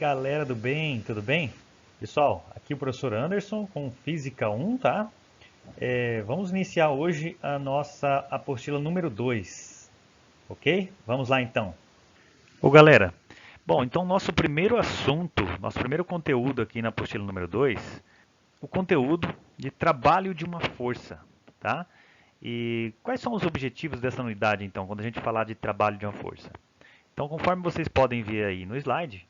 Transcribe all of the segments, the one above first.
galera do bem, tudo bem? Pessoal, aqui é o professor Anderson com Física 1, tá? Vamos iniciar hoje a nossa apostila número 2, ok? Vamos lá então. Ô galera, bom, então nosso primeiro assunto, nosso primeiro conteúdo aqui na apostila número 2, o conteúdo de trabalho de uma força, tá? E quais são os objetivos dessa unidade então, quando a gente falar de trabalho de uma força? Então, conforme vocês podem ver aí no slide,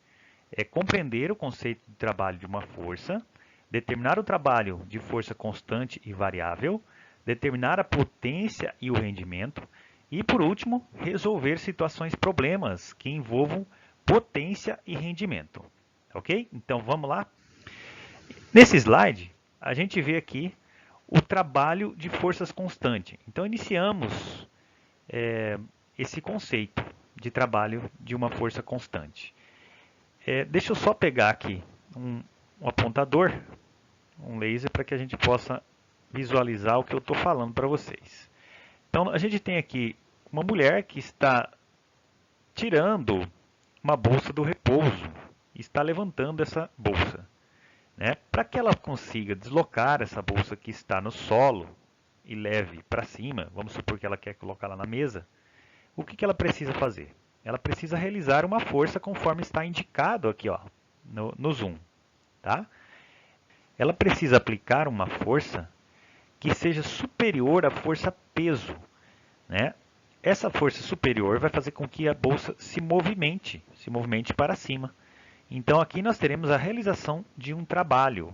é compreender o conceito de trabalho de uma força, determinar o trabalho de força constante e variável, determinar a potência e o rendimento e, por último, resolver situações problemas que envolvam potência e rendimento. Ok? Então, vamos lá? Nesse slide, a gente vê aqui o trabalho de forças constante. Então, iniciamos esse conceito de trabalho de uma força constante. Deixa eu só pegar aqui um apontador, um laser, para que a gente possa visualizar o que eu estou falando para vocês. Então, a gente tem aqui uma mulher que está tirando uma bolsa do repouso e está levantando essa bolsa. Né? Para que ela consiga deslocar essa bolsa que está no solo e leve para cima, vamos supor que ela quer colocá-la na mesa, o que ela precisa fazer? Ela precisa realizar uma força conforme está indicado aqui ó, no zoom. Tá? Ela precisa aplicar uma força que seja superior à força peso. Né? Essa força superior vai fazer com que a bolsa se movimente para cima. Então aqui nós teremos a realização de um trabalho.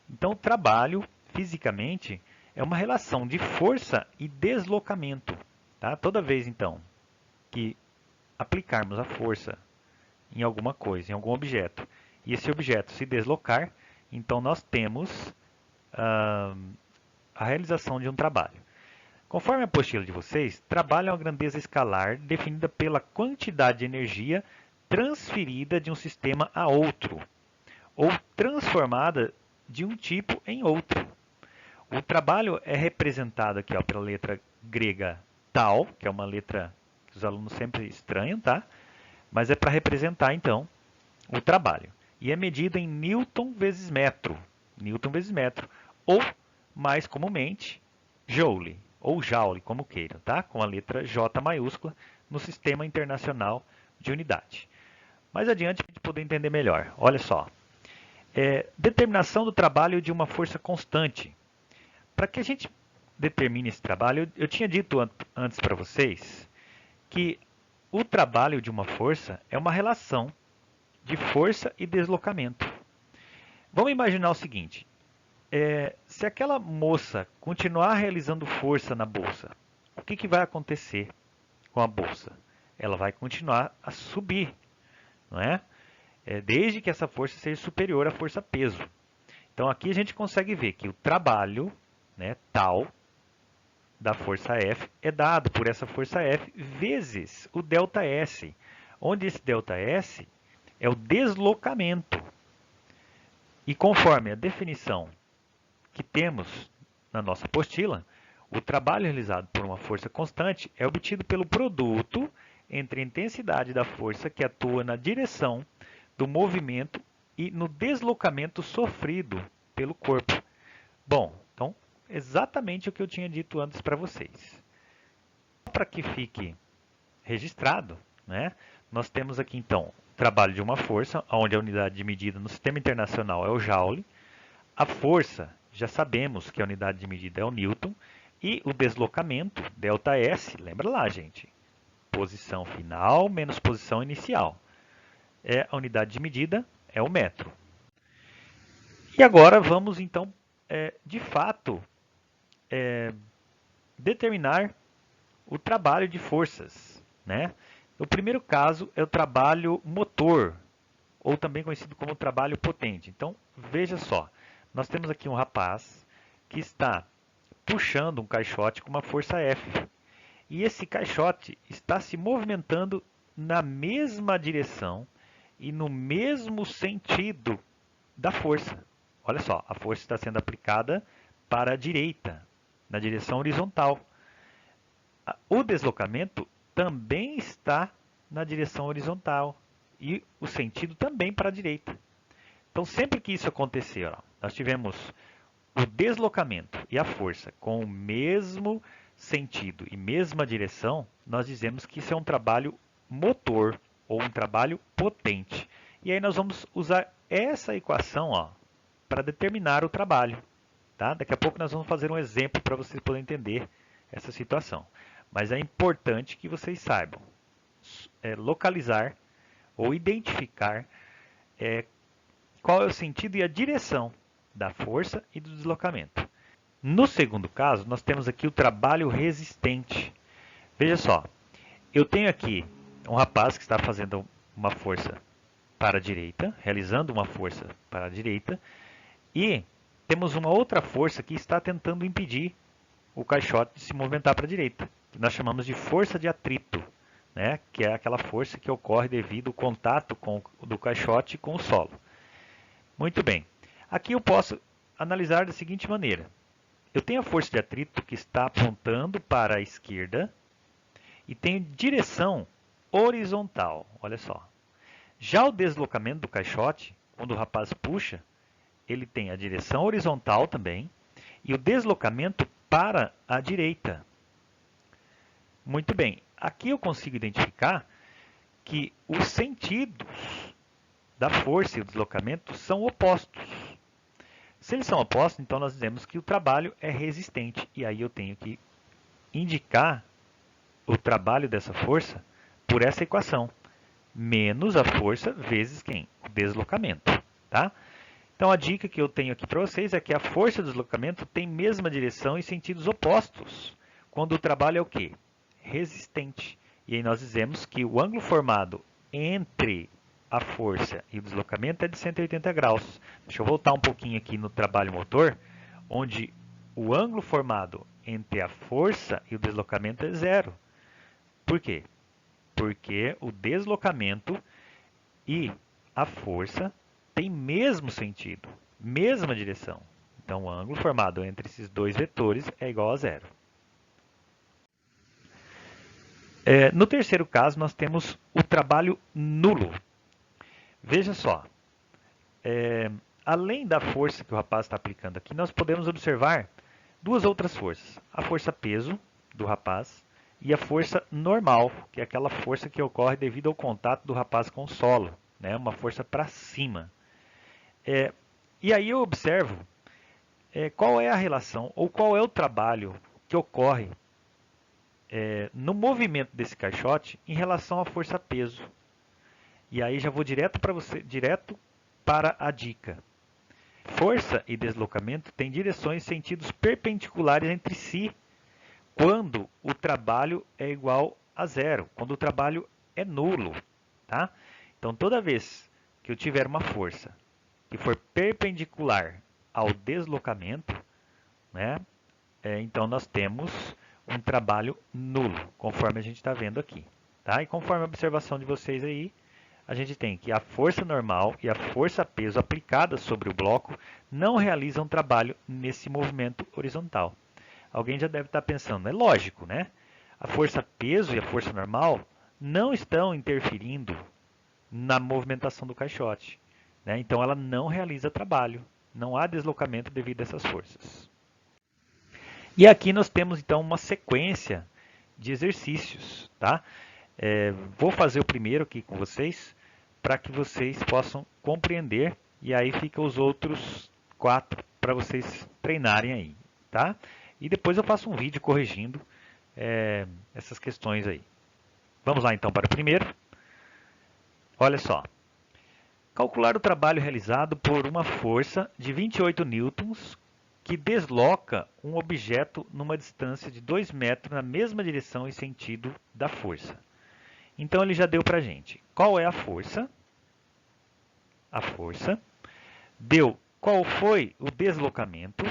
Então o trabalho, fisicamente, é uma relação de força e deslocamento. Tá? Toda vez então que aplicarmos a força em alguma coisa, em algum objeto, e esse objeto se deslocar, então nós temos a realização de um trabalho. Conforme a apostila de vocês, trabalho é uma grandeza escalar definida pela quantidade de energia transferida de um sistema a outro, ou transformada de um tipo em outro. O trabalho é representado aqui ó, pela letra grega tau, que é uma letra que os alunos sempre estranham, tá? Mas é para representar, então, o trabalho. E é medido em Newton vezes metro. Newton vezes metro. Ou, mais comumente, Joule. Ou Joule, como queiram, tá? Com a letra J maiúscula no Sistema Internacional de Unidade. Mais adiante, a gente poder entender melhor. Olha só. Determinação do trabalho de uma força constante. Para que a gente determine esse trabalho, eu tinha dito antes para vocês que o trabalho de uma força é uma relação de força e deslocamento. Vamos imaginar o seguinte, se aquela moça continuar realizando força na bolsa, o que vai acontecer com a bolsa? Ela vai continuar a subir, não é? Desde que essa força seja superior à força peso. Então aqui a gente consegue ver que o trabalho, né, tal, da força F é dado por essa força F vezes o ΔS, onde esse ΔS é o deslocamento. E conforme a definição que temos na nossa apostila, o trabalho realizado por uma força constante é obtido pelo produto entre a intensidade da força que atua na direção do movimento e no deslocamento sofrido pelo corpo. Bom, então, exatamente o que eu tinha dito antes para vocês. Para que fique registrado, né, nós temos aqui, então, o trabalho de uma força, onde a unidade de medida no sistema internacional é o Joule. A força, já sabemos que a unidade de medida é o Newton. E o deslocamento, ΔS, lembra lá, gente, posição final menos posição inicial. A unidade de medida é o metro. E agora vamos, então, de fato, determinar o trabalho de forças. Né? O primeiro caso é o trabalho motor, ou também conhecido como trabalho potente. Então, veja só, nós temos aqui um rapaz que está puxando um caixote com uma força F. E esse caixote está se movimentando na mesma direção e no mesmo sentido da força. Olha só, a força está sendo aplicada para a direita, na direção horizontal. O deslocamento também está na direção horizontal. e o sentido também para a direita. Então, sempre que isso acontecer, ó, nós tivemos o deslocamento e a força com o mesmo sentido e mesma direção, nós dizemos que isso é um trabalho motor ou um trabalho potente. E aí nós vamos usar essa equação para determinar o trabalho. Tá? Daqui a pouco nós vamos fazer um exemplo para vocês poderem entender essa situação. Mas é importante que vocês saibam localizar ou identificar qual é o sentido e a direção da força e do deslocamento. No segundo caso, nós temos aqui o trabalho resistente. Veja só, eu tenho aqui um rapaz que está fazendo uma força para a direita, realizando uma força para a direita, e temos uma outra força que está tentando impedir o caixote de se movimentar para a direita, que nós chamamos de força de atrito, né? Que é aquela força que ocorre devido ao contato do caixote com o solo. Muito bem, aqui eu posso analisar da seguinte maneira. Eu tenho a força de atrito que está apontando para a esquerda e tenho direção horizontal, olha só. Já o deslocamento do caixote, quando o rapaz puxa, ele tem a direção horizontal também e o deslocamento para a direita. Muito bem, aqui eu consigo identificar que os sentidos da força e o deslocamento são opostos. Se eles são opostos, então nós dizemos que o trabalho é resistente. E aí eu tenho que indicar o trabalho dessa força por essa equação. Menos a força vezes quem? O deslocamento. Tá? Então a dica que eu tenho aqui para vocês é que a força e o deslocamento têm mesma direção e sentidos opostos. Quando o trabalho é o quê? Resistente. E aí nós dizemos que o ângulo formado entre a força e o deslocamento é de 180 graus. Deixa eu voltar um pouquinho aqui no trabalho motor, onde o ângulo formado entre a força e o deslocamento é zero. Por quê? Porque o deslocamento e a força têm mesmo sentido, mesma direção. Então, o ângulo formado entre esses dois vetores é igual a zero. No terceiro caso, nós temos o trabalho nulo. Veja só, além da força que o rapaz está aplicando aqui, nós podemos observar duas outras forças. A força peso do rapaz e a força normal, que é aquela força que ocorre devido ao contato do rapaz com o solo, né? Uma força para cima. E aí eu observo qual é a relação ou qual é o trabalho que ocorre no movimento desse caixote em relação à força peso. E aí já vou direto para a dica. Força e deslocamento têm direções e sentidos perpendiculares entre si quando o trabalho é igual a zero, quando o trabalho é nulo. Tá? Então, toda vez que eu tiver uma força que for perpendicular ao deslocamento, né, então nós temos um trabalho nulo, conforme a gente está vendo aqui. Tá? E conforme a observação de vocês aí, a gente tem que a força normal e a força peso aplicadas sobre o bloco não realizam trabalho nesse movimento horizontal. Alguém já deve estar pensando, é lógico, né? A força peso e a força normal não estão interferindo na movimentação do caixote, né? Então ela não realiza trabalho, não há deslocamento devido a essas forças. E aqui nós temos então uma sequência de exercícios, tá? Vou fazer o primeiro aqui com vocês, para que vocês possam compreender, e aí ficam os outros 4 para vocês treinarem aí, tá? E depois eu faço um vídeo corrigindo essas questões aí. Vamos lá então para o primeiro. Olha só. Calcular o trabalho realizado por uma força de 28 newtons que desloca um objeto numa distância de 2 metros na mesma direção e sentido da força. Então, ele já deu para a gente qual é a força. A força. Deu qual foi o deslocamento.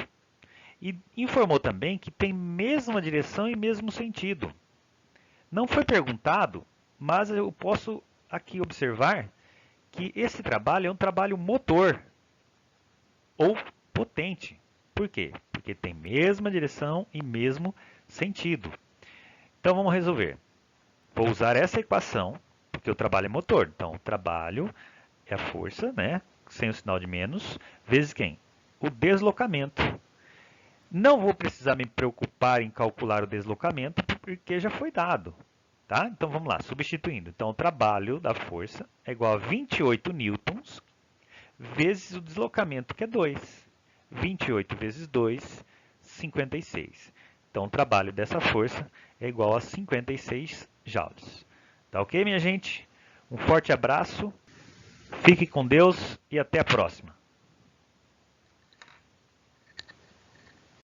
E informou também que tem mesma direção e mesmo sentido. Não foi perguntado, mas eu posso aqui observar que esse trabalho é um trabalho motor ou potente. Por quê? Porque tem mesma direção e mesmo sentido. Então, vamos resolver. Vou usar essa equação porque o trabalho é motor. Então, o trabalho é a força, né? Sem o sinal de menos, vezes quem? O deslocamento. Não vou precisar me preocupar em calcular o deslocamento, porque já foi dado. Tá? Então, vamos lá, substituindo. Então, o trabalho da força é igual a 28 newtons vezes o deslocamento, que é 2. 28 vezes 2, 56. Então, o trabalho dessa força é igual a 56 joules. Tá ok, minha gente? Um forte abraço, fique com Deus e até a próxima.